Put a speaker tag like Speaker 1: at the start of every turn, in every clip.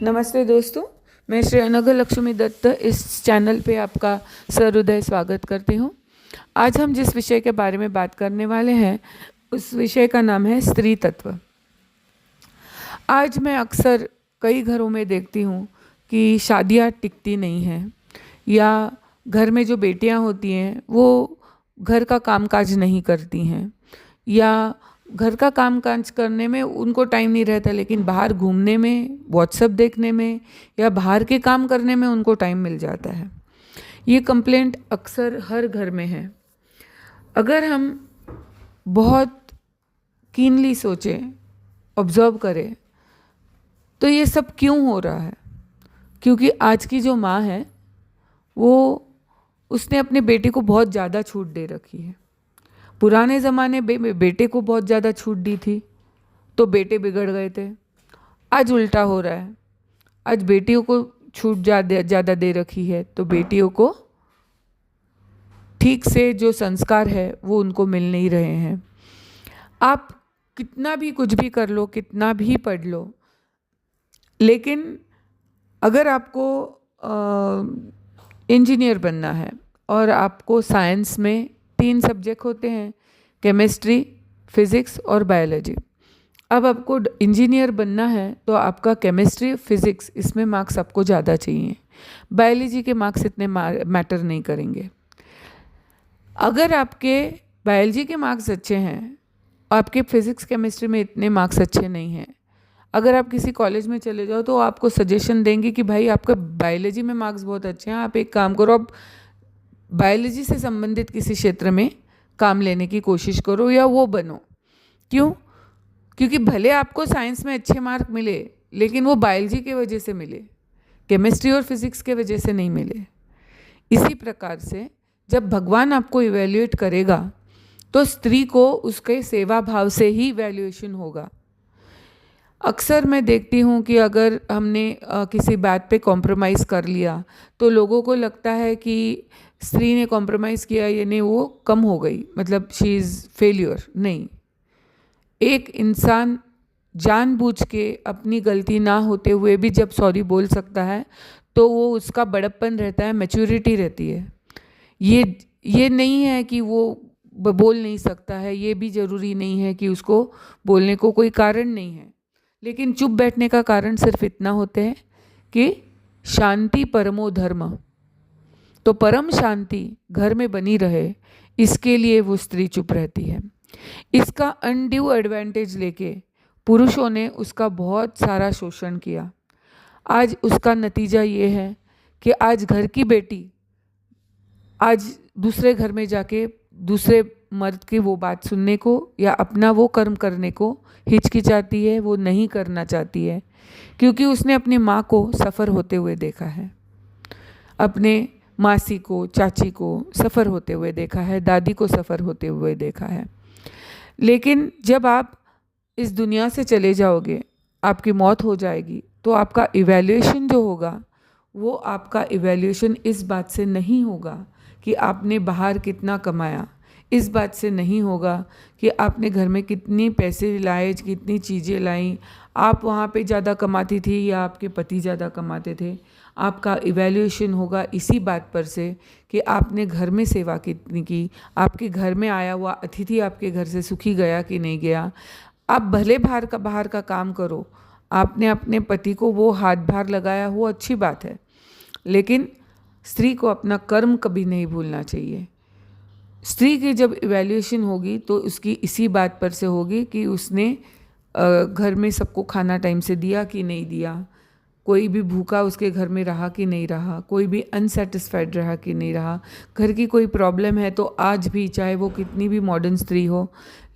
Speaker 1: नमस्ते दोस्तों, मैं श्री अनघा लक्ष्मी दत्त इस चैनल पे आपका सहृदय स्वागत करती हूँ। आज हम जिस विषय के बारे में बात करने वाले हैं उस विषय का नाम है स्त्री तत्व। आज मैं अक्सर कई घरों में देखती हूँ कि शादियाँ टिकती नहीं हैं या घर में जो बेटियाँ होती हैं वो घर का कामकाज नहीं करती हैं या घर का काम काज करने में उनको टाइम नहीं रहता, लेकिन बाहर घूमने में, व्हाट्सएप देखने में या बाहर के काम करने में उनको टाइम मिल जाता है। ये कंप्लेंट अक्सर हर घर में है। अगर हम बहुत कीनली सोचें, ऑब्जर्व करें, तो ये सब क्यों हो रहा है? क्योंकि आज की जो माँ है वो उसने अपने बेटे को बहुत ज़्यादा छूट दे रखी है। पुराने ज़माने में बेटे को बहुत ज़्यादा छूट दी थी तो बेटे बिगड़ गए थे। आज उल्टा हो रहा है, आज बेटियों को छूट ज़्यादा दे रखी है तो बेटियों को ठीक से जो संस्कार है वो उनको मिल नहीं रहे हैं। आप कितना भी कुछ भी कर लो, कितना भी पढ़ लो, लेकिन अगर आपको इंजीनियर बनना है और आपको साइंस में 3 सब्जेक्ट होते हैं, केमिस्ट्री, फिज़िक्स और बायोलॉजी। अब आपको इंजीनियर बनना है तो आपका केमिस्ट्री, फिज़िक्स इसमें मार्क्स आपको ज़्यादा चाहिए। बायोलॉजी के मार्क्स इतने मैटर नहीं करेंगे। अगर आपके बायोलॉजी के मार्क्स अच्छे हैं, आपके फिज़िक्स केमिस्ट्री में इतने मार्क्स अच्छे नहीं हैं, अगर आप किसी कॉलेज में चले जाओ तो आपको सजेशन देंगे कि भाई आपका बायोलॉजी में मार्क्स बहुत अच्छे हैं, आप एक काम करो, आप बायोलॉजी से संबंधित किसी क्षेत्र में काम लेने की कोशिश करो या वो बनो। क्यों? क्योंकि भले आपको साइंस में अच्छे मार्क मिले, लेकिन वो बायोलॉजी की वजह से मिले, केमिस्ट्री और फिज़िक्स के वजह से नहीं मिले। इसी प्रकार से जब भगवान आपको इवैल्यूएट करेगा तो स्त्री को उसके सेवा भाव से ही इवैल्यूएशन होगा। अक्सर मैं देखती हूँ कि अगर हमने किसी बात पे कॉम्प्रोमाइज़ कर लिया तो लोगों को लगता है कि स्त्री ने कॉम्प्रोमाइज़ किया, ये नहीं, वो कम हो गई, मतलब शी इज़ फेल्यूर। नहीं, एक इंसान जानबूझ के अपनी गलती ना होते हुए भी जब सॉरी बोल सकता है तो वो उसका बड़प्पन रहता है, मैच्योरिटी रहती है। ये नहीं है कि वो बोल नहीं सकता है, ये भी ज़रूरी नहीं है कि उसको बोलने को कोई कारण नहीं है, लेकिन चुप बैठने का कारण सिर्फ इतना होते हैं कि शांति परमो धर्म, तो परम शांति घर में बनी रहे, इसके लिए वो स्त्री चुप रहती है। इसका अनड्यू एडवांटेज लेके पुरुषों ने उसका बहुत सारा शोषण किया। आज उसका नतीजा ये है कि आज घर की बेटी आज दूसरे घर में जाके दूसरे मर्द की वो बात सुनने को या अपना वो कर्म करने को हिचकिचाती है, वो नहीं करना चाहती है, क्योंकि उसने अपनी माँ को सफ़र होते हुए देखा है, अपने मासी को, चाची को सफ़र होते हुए देखा है, दादी को सफ़र होते हुए देखा है। लेकिन जब आप इस दुनिया से चले जाओगे, आपकी मौत हो जाएगी, तो आपका इवैल्यूएशन जो होगा वो आपका इवैल्यूएशन इस बात से नहीं होगा कि आपने बाहर कितना कमाया, इस बात से नहीं होगा कि आपने घर में कितनी पैसे लाए, कितनी चीज़ें लाई, आप वहाँ पे ज़्यादा कमाती थी या आपके पति ज़्यादा कमाते थे। आपका इवैल्यूएशन होगा इसी बात पर से कि आपने घर में सेवा कितनी की, आपके घर में आया हुआ अतिथि आपके घर से सुखी गया कि नहीं गया। आप भले बाहर का काम करो, आपने अपने पति को वो हाथ भार लगाया, वो अच्छी बात है, लेकिन स्त्री को अपना कर्म कभी नहीं भूलना चाहिए। स्त्री की जब इवैल्यूएशन होगी तो उसकी इसी बात पर से होगी कि उसने घर में सबको खाना टाइम से दिया कि नहीं दिया, कोई भी भूखा उसके घर में रहा कि नहीं रहा, कोई भी अनसेटिस्फाइड रहा कि नहीं रहा। घर की कोई प्रॉब्लम है तो आज भी, चाहे वो कितनी भी मॉडर्न स्त्री हो,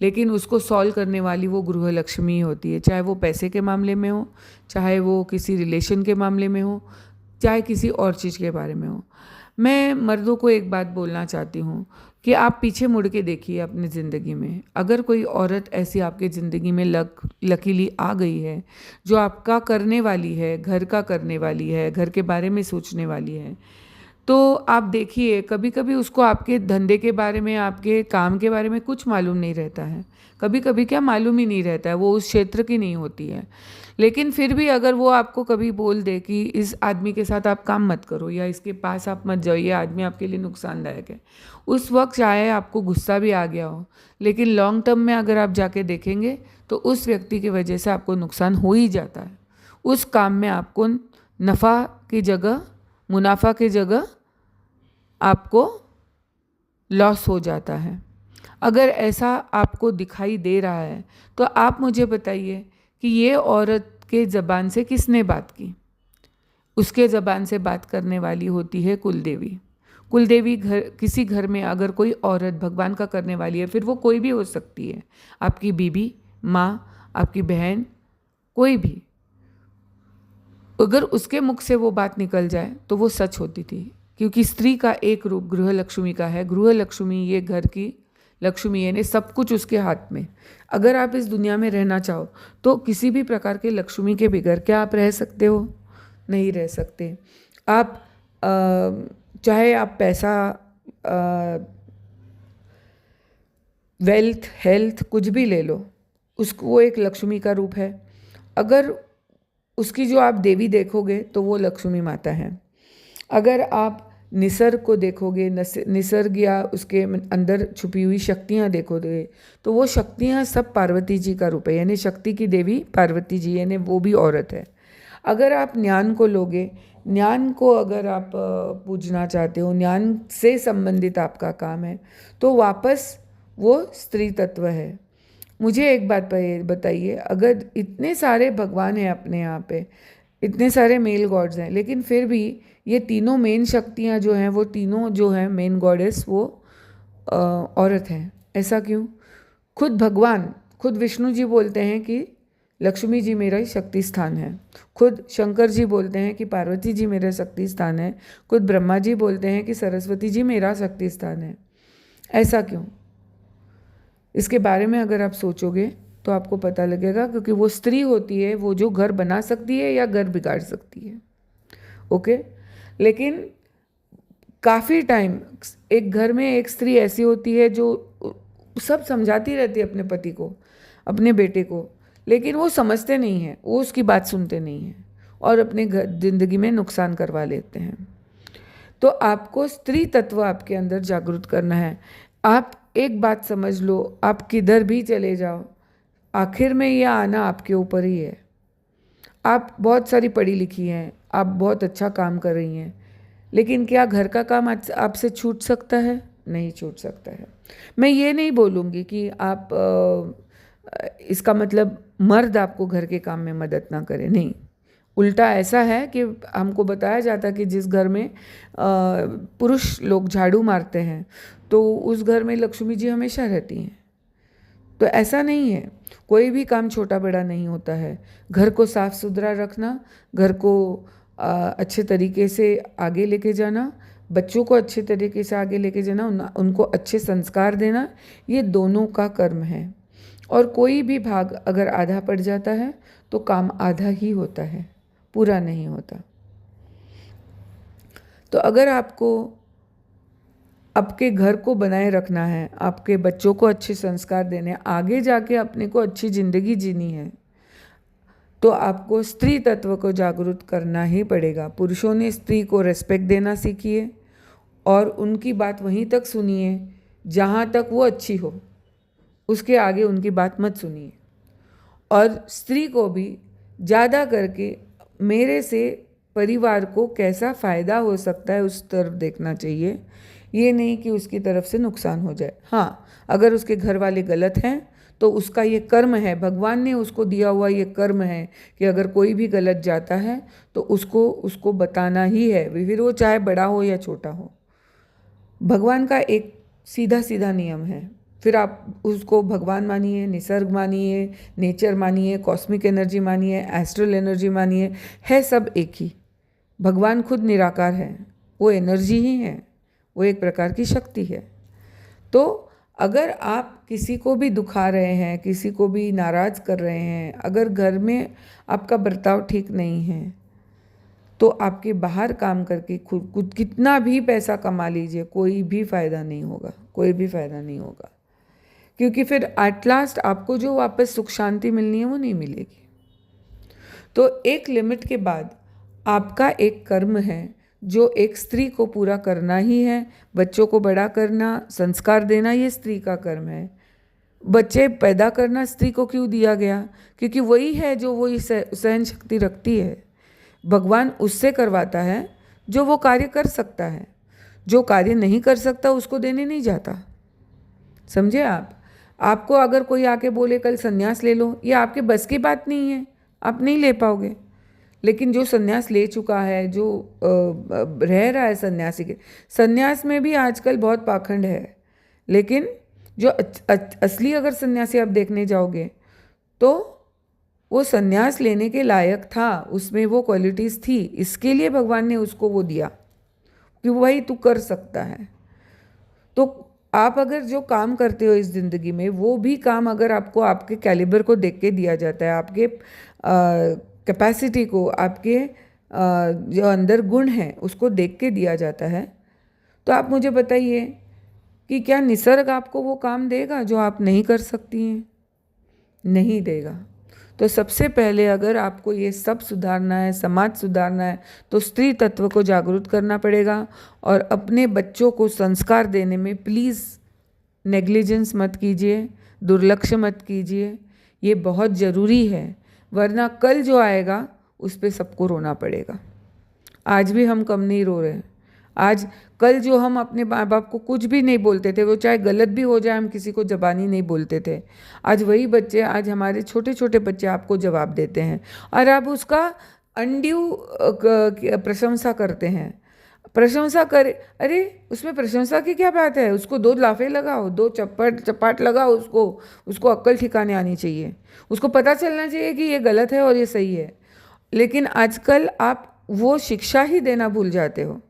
Speaker 1: लेकिन उसको सॉल्व करने वाली वो गृहलक्ष्मी होती है, चाहे वो पैसे के मामले में हो, चाहे वो किसी रिलेशन के मामले में हो, चाहे किसी और चीज़ के बारे में हो। मैं मर्दों को एक बात बोलना चाहती हूँ कि आप पीछे मुड़ के देखिए अपनी ज़िंदगी में, अगर कोई औरत ऐसी आपकी ज़िंदगी में लकीली आ गई है जो आपका करने वाली है, घर का करने वाली है, घर के बारे में सोचने वाली है, तो आप देखिए कभी कभी उसको आपके धंधे के बारे में, आपके काम के बारे में कुछ मालूम नहीं रहता है, कभी कभी क्या मालूम ही नहीं रहता है, वो उस क्षेत्र की नहीं होती है, लेकिन फिर भी अगर वो आपको कभी बोल दे कि इस आदमी के साथ आप काम मत करो या इसके पास आप मत जाओ, ये आदमी आपके लिए नुकसानदायक है, उस वक्त चाहे आपको गुस्सा भी आ गया हो, लेकिन लॉन्ग टर्म में अगर आप जाके देखेंगे तो उस व्यक्ति की वजह से आपको नुकसान हो ही जाता है। उस काम में आपको नफ़ा की जगह, मुनाफा की जगह आपको लॉस हो जाता है। अगर ऐसा आपको दिखाई दे रहा है तो आप मुझे बताइए कि ये औरत के ज़बान से किसने बात की? उसके ज़बान से बात करने वाली होती है कुलदेवी। कुलदेवी किसी घर में अगर कोई औरत भगवान का करने वाली है, फिर वो कोई भी हो सकती है, आपकी बीबी, माँ, आपकी बहन, कोई भी, अगर उसके मुख से वो बात निकल जाए तो वो सच होती थी। क्योंकि स्त्री का एक रूप गृह लक्ष्मी का है। गृह लक्ष्मी ये घर की लक्ष्मी है, सब कुछ उसके हाथ में। अगर आप इस दुनिया में रहना चाहो तो किसी भी प्रकार के लक्ष्मी के बगैर क्या आप रह सकते हो? नहीं रह सकते। आप चाहे आप पैसा, वेल्थ, हेल्थ कुछ भी ले लो, उसको वो एक लक्ष्मी का रूप है। अगर उसकी जो आप देवी देखोगे तो वो लक्ष्मी माता है। अगर आप निसर्ग को देखोगे, निसर्ग या उसके अंदर छुपी हुई शक्तियाँ देखोगे तो वो शक्तियाँ सब पार्वती जी का रूप है, यानी शक्ति की देवी पार्वती जी, यानी वो भी औरत है। अगर आप ज्ञान को लोगे, ज्ञान को अगर आप पूजना चाहते हो, ज्ञान से संबंधित आपका काम है, तो वापस वो स्त्री तत्व है। मुझे एक बात बताइए, अगर इतने सारे भगवान हैं अपने यहाँ पे, इतने सारे मेल गॉड्स हैं, लेकिन फिर भी ये तीनों मेन शक्तियाँ जो हैं, वो तीनों जो हैं मेन गॉडेस, वो औरत हैं। ऐसा क्यों? खुद भगवान, खुद विष्णु जी बोलते हैं कि लक्ष्मी जी मेरा ही शक्ति स्थान है। खुद शंकर जी बोलते हैं कि पार्वती जी मेरा शक्ति स्थान है। खुद ब्रह्मा जी बोलते हैं कि सरस्वती जी मेरा शक्ति स्थान है। ऐसा क्यों? इसके बारे में अगर आप सोचोगे तो आपको पता लगेगा, क्योंकि वो स्त्री होती है, वो जो घर बना सकती है या घर बिगाड़ सकती है। ओके, लेकिन काफ़ी टाइम एक घर में एक स्त्री ऐसी होती है जो सब समझाती रहती है अपने पति को, अपने बेटे को, लेकिन वो समझते नहीं हैं, वो उसकी बात सुनते नहीं हैं और अपने ज़िंदगी में नुकसान करवा लेते हैं। तो आपको स्त्री तत्व आपके अंदर जागृत करना है। आप एक बात समझ लो, आप किधर भी चले जाओ, आखिर में ये आना आपके ऊपर ही है। आप बहुत सारी पढ़ी लिखी हैं, आप बहुत अच्छा काम कर रही हैं, लेकिन क्या घर का काम आपसे छूट सकता है? नहीं छूट सकता है। मैं ये नहीं बोलूँगी कि आप इसका मतलब मर्द आपको घर के काम में मदद ना करे, नहीं। उल्टा ऐसा है कि हमको बताया जाता है कि जिस घर में पुरुष लोग झाड़ू मारते हैं तो उस घर में लक्ष्मी जी हमेशा रहती हैं। तो ऐसा नहीं है, कोई भी काम छोटा बड़ा नहीं होता है। घर को साफ सुथरा रखना, घर को अच्छे तरीके से आगे लेके जाना, बच्चों को अच्छे तरीके से आगे लेके जाना, उनको अच्छे संस्कार देना, ये दोनों का कर्म है। और कोई भी भाग अगर आधा पड़ जाता है तो काम आधा ही होता है, पूरा नहीं होता। तो अगर आपको आपके घर को बनाए रखना है, आपके बच्चों को अच्छे संस्कार देने, आगे जाके अपने को अच्छी ज़िंदगी जीनी है, तो आपको स्त्री तत्व को जागरूक करना ही पड़ेगा। पुरुषों ने स्त्री को रेस्पेक्ट देना सीखिए और उनकी बात वहीं तक सुनिए जहाँ तक वो अच्छी हो, उसके आगे उनकी बात मत सुनिए। और स्त्री को भी ज़्यादा करके मेरे से परिवार को कैसा फ़ायदा हो सकता है उस तरफ देखना चाहिए, ये नहीं कि उसकी तरफ से नुकसान हो जाए। हाँ, अगर उसके घर वाले गलत हैं तो उसका ये कर्म है, भगवान ने उसको दिया हुआ ये कर्म है कि अगर कोई भी गलत जाता है तो उसको बताना ही है, फिर वो चाहे बड़ा हो या छोटा हो। भगवान का एक सीधा सीधा नियम है। फिर आप उसको भगवान मानिए, निसर्ग मानिए, नेचर मानिए, कॉस्मिक एनर्जी मानिए, एस्ट्रल एनर्जी मानिए, है सब एक ही। भगवान खुद निराकार है, वो एनर्जी ही है, वो एक प्रकार की शक्ति है। तो अगर आप किसी को भी दुखा रहे हैं, किसी को भी नाराज़ कर रहे हैं, अगर घर में आपका बर्ताव ठीक नहीं है, तो आपके बाहर काम करके खुद कितना भी पैसा कमा लीजिए, कोई भी फ़ायदा नहीं होगा, कोई भी फ़ायदा नहीं होगा। क्योंकि फिर एट लास्ट आपको जो वापस सुख शांति मिलनी है वो नहीं मिलेगी। तो एक लिमिट के बाद आपका एक कर्म है जो एक स्त्री को पूरा करना ही है। बच्चों को बड़ा करना, संस्कार देना, ये स्त्री का कर्म है। बच्चे पैदा करना स्त्री को क्यों दिया गया? क्योंकि वही है जो वही सहन शक्ति रखती है। भगवान उससे करवाता है जो वो कार्य कर सकता है, जो कार्य नहीं कर सकता उसको देने नहीं जाता। समझे आप? आपको अगर कोई आके बोले कल संन्यास ले लो, ये आपके बस की बात नहीं है, आप नहीं ले पाओगे। लेकिन जो संन्यास ले चुका है, जो रह रहा है सन्यासी के, संन्यास में भी आजकल बहुत पाखंड है। लेकिन जो असली अगर सन्यासी आप देखने जाओगे तो वो संन्यास लेने के लायक था, उसमें वो क्वालिटीज़ थी, इसके लिए भगवान ने उसको वो दिया कि भाई तू कर सकता है। तो आप अगर जो काम करते हो इस ज़िंदगी में, वो भी काम अगर आपको आपके कैलिबर को देख के दिया जाता है, आपके कैपेसिटी को, आपके जो अंदर गुण हैं उसको देख के दिया जाता है, तो आप मुझे बताइए कि क्या निसर्ग आपको वो काम देगा जो आप नहीं कर सकती हैं? नहीं देगा। तो सबसे पहले अगर आपको ये सब सुधारना है, समाज सुधारना है, तो स्त्री तत्व को जागरूक करना पड़ेगा। और अपने बच्चों को संस्कार देने में प्लीज़ नेग्लिजेंस मत कीजिए, दुर्लक्ष्य मत कीजिए, ये बहुत ज़रूरी है। वरना कल जो आएगा उस पर सबको रोना पड़ेगा। आज भी हम कम नहीं रो रहे हैं। आज कल जो हम अपने माँ बाप को कुछ भी नहीं बोलते थे, वो चाहे गलत भी हो जाए, हम किसी को ज़बानी नहीं बोलते थे। आज वही बच्चे, आज हमारे छोटे छोटे बच्चे आपको जवाब देते हैं और आप उसका अनड्यू प्रशंसा करते हैं। प्रशंसा करे, अरे उसमें प्रशंसा की क्या बात है? उसको 2 लाफे लगाओ, 2 चपाट लगाओ, उसको अक्ल ठिकाने आनी चाहिए, उसको पता चलना चाहिए कि ये गलत है और ये सही है। लेकिन आजकल आप वो शिक्षा ही देना भूल जाते हो।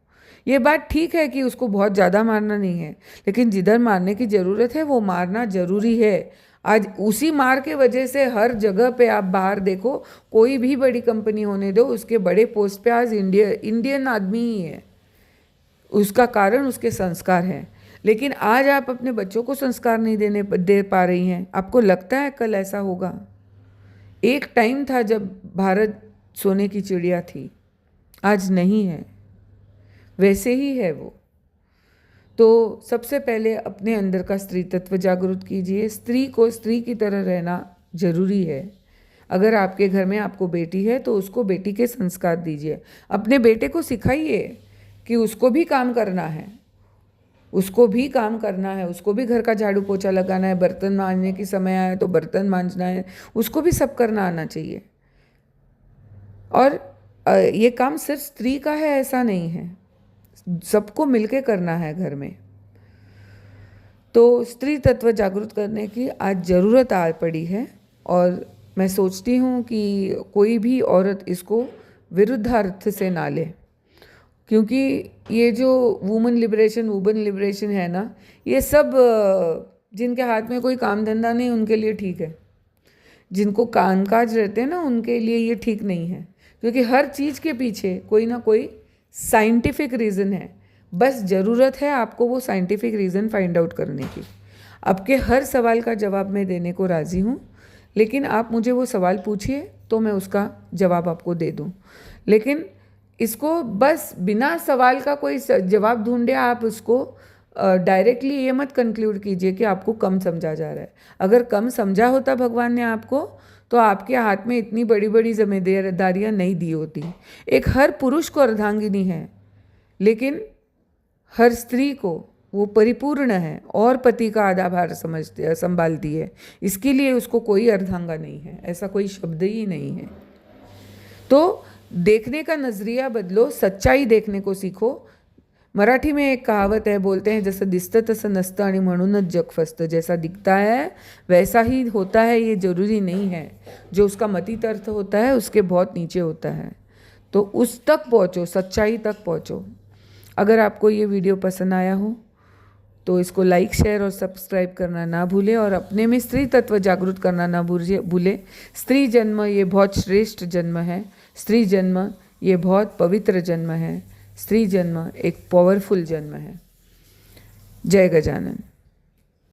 Speaker 1: ये बात ठीक है कि उसको बहुत ज़्यादा मारना नहीं है, लेकिन जिधर मारने की ज़रूरत है वो मारना ज़रूरी है। आज उसी मार के वजह से हर जगह पे आप बाहर देखो, कोई भी बड़ी कंपनी होने दो, उसके बड़े पोस्ट पे आज इंडियन आदमी ही है। उसका कारण उसके संस्कार हैं। लेकिन आज आप अपने बच्चों को संस्कार नहीं दे पा रही हैं। आपको लगता है कल ऐसा होगा? एक टाइम था जब भारत सोने की चिड़िया थी, आज नहीं है, वैसे ही है वो। तो सबसे पहले अपने अंदर का स्त्री तत्व जागरूक कीजिए। स्त्री को स्त्री की तरह रहना जरूरी है। अगर आपके घर में आपको बेटी है तो उसको बेटी के संस्कार दीजिए। अपने बेटे को सिखाइए कि उसको भी काम करना है, उसको भी काम करना है, उसको भी घर का झाड़ू पोछा लगाना है, बर्तन मांजने की समय आया तो बर्तन मांजना है, उसको भी सब करना आना चाहिए। और ये काम सिर्फ स्त्री का है ऐसा नहीं है, सबको मिलके करना है घर में। तो स्त्री तत्व जागरूक करने की आज ज़रूरत आ पड़ी है और मैं सोचती हूँ कि कोई भी औरत इसको विरुद्धार्थ से ना ले, क्योंकि ये जो वुमेन लिबरेशन है ना, ये सब जिनके हाथ में कोई काम धंधा नहीं उनके लिए ठीक है। जिनको कामकाज रहते हैं ना उनके लिए ये ठीक नहीं है, क्योंकि हर चीज़ के पीछे कोई ना कोई साइंटिफिक रीज़न है। बस ज़रूरत है आपको वो साइंटिफिक रीज़न फाइंड आउट करने की। आपके हर सवाल का जवाब मैं देने को राज़ी हूँ, लेकिन आप मुझे वो सवाल पूछिए तो मैं उसका जवाब आपको दे दूँ। लेकिन इसको बस बिना सवाल का कोई जवाब ढूंढे आप उसको डायरेक्टली ये मत कंक्लूड कीजिए कि आपको कम समझा जा रहा है। अगर कम समझा होता भगवान ने आपको, तो आपके हाथ में इतनी बड़ी बड़ी जिम्मेदारियां नहीं दी होती। एक हर पुरुष को अर्धांगिनी है, लेकिन हर स्त्री को वो परिपूर्ण है और पति का आधा भार संभालती है। इसके लिए उसको कोई अर्धांगा नहीं है, ऐसा कोई शब्द ही नहीं है। तो देखने का नजरिया बदलो, सच्चाई देखने को सीखो। मराठी में एक कहावत है, बोलते हैं जैसा दिसतं तसं नसतं आणि म्हणूनच जग फसतं। जैसा दिखता है वैसा ही होता है, ये जरूरी नहीं है। जो उसका मतीत अर्थ होता है उसके बहुत नीचे होता है। तो उस तक पहुँचो, सच्चाई तक पहुँचो। अगर आपको ये वीडियो पसंद आया हो तो इसको लाइक, शेयर और सब्सक्राइब करना ना भूलें और अपने में स्त्री तत्व जागरूक करना ना भूलें। स्त्री जन्म ये बहुत श्रेष्ठ जन्म है। स्त्री जन्म ये बहुत पवित्र जन्म है। स्त्री जन्म एक पावरफुल जन्म है। जय गजानन।